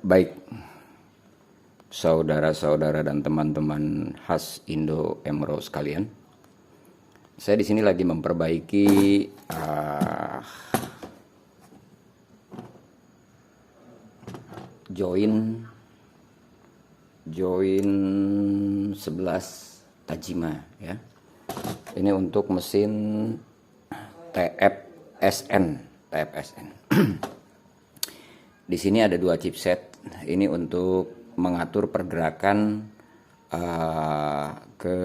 Baik, saudara-saudara dan teman-teman khas Indo Emro sekalian, saya di sini lagi memperbaiki join 11 Tajima ya. Ini untuk mesin TFSN. Di sini ada dua chipset. Ini untuk mengatur pergerakan ke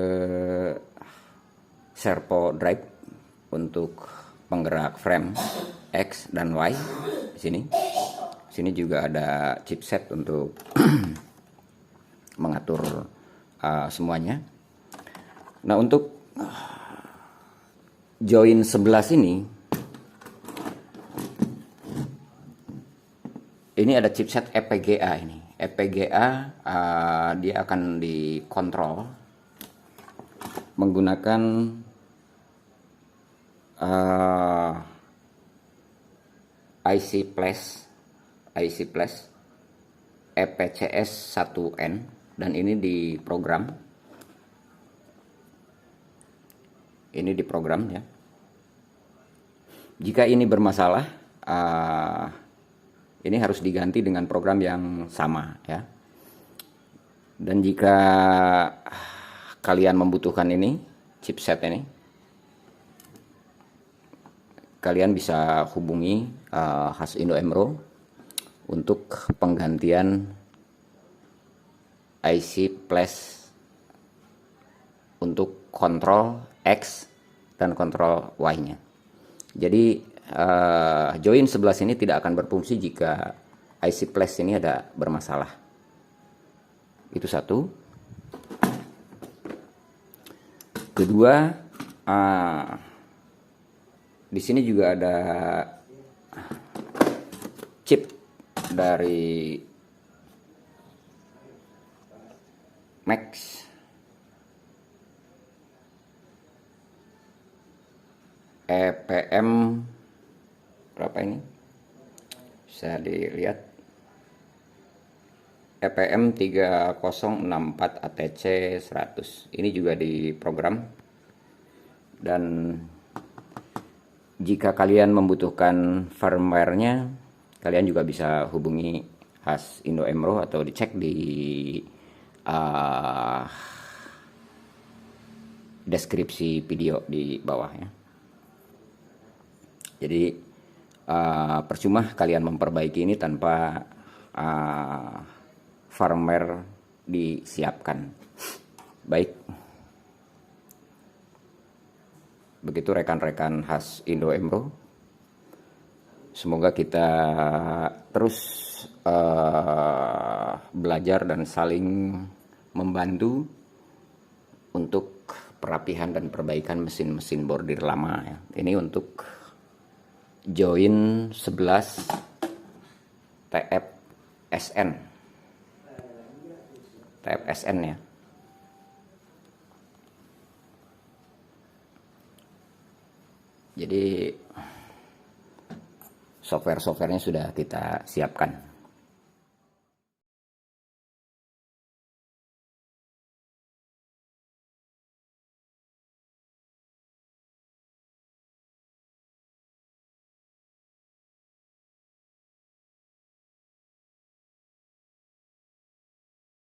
servo drive untuk penggerak frame X dan Y. Di sini juga ada chipset untuk mengatur semuanya. Nah, untuk join 11 ini ada chipset EPGA ini. EPGA dia akan dikontrol menggunakan IC Flash EPCS 1N, dan ini diprogram. Ini diprogram ya. Jika ini bermasalah, ini harus diganti dengan program yang sama ya. Dan jika kalian membutuhkan ini chipset ini, kalian bisa hubungi khas Indo Emro untuk penggantian IC Flash untuk kontrol X dan kontrol Y-nya. Jadi join 11 ini tidak akan berfungsi jika IC Flash ini ada bermasalah. Itu satu. Kedua, di sini juga ada chip dari Max EPM berapa ini? Bisa dilihat. EPM 3064 ATC 100. Ini juga diprogram. Dan jika kalian membutuhkan firmware-nya, kalian juga bisa hubungi khas Indo Emro atau dicek di deskripsi video di bawah ya. Jadi percuma kalian memperbaiki ini tanpa firmware disiapkan. Baik, begitu rekan-rekan khas Indo Emro. Semoga kita terus belajar dan saling membantu untuk perapihan dan perbaikan mesin-mesin bordir lama ya. Ini untuk join 11 TFSN ya. Jadi software-softwarenya sudah kita siapkan.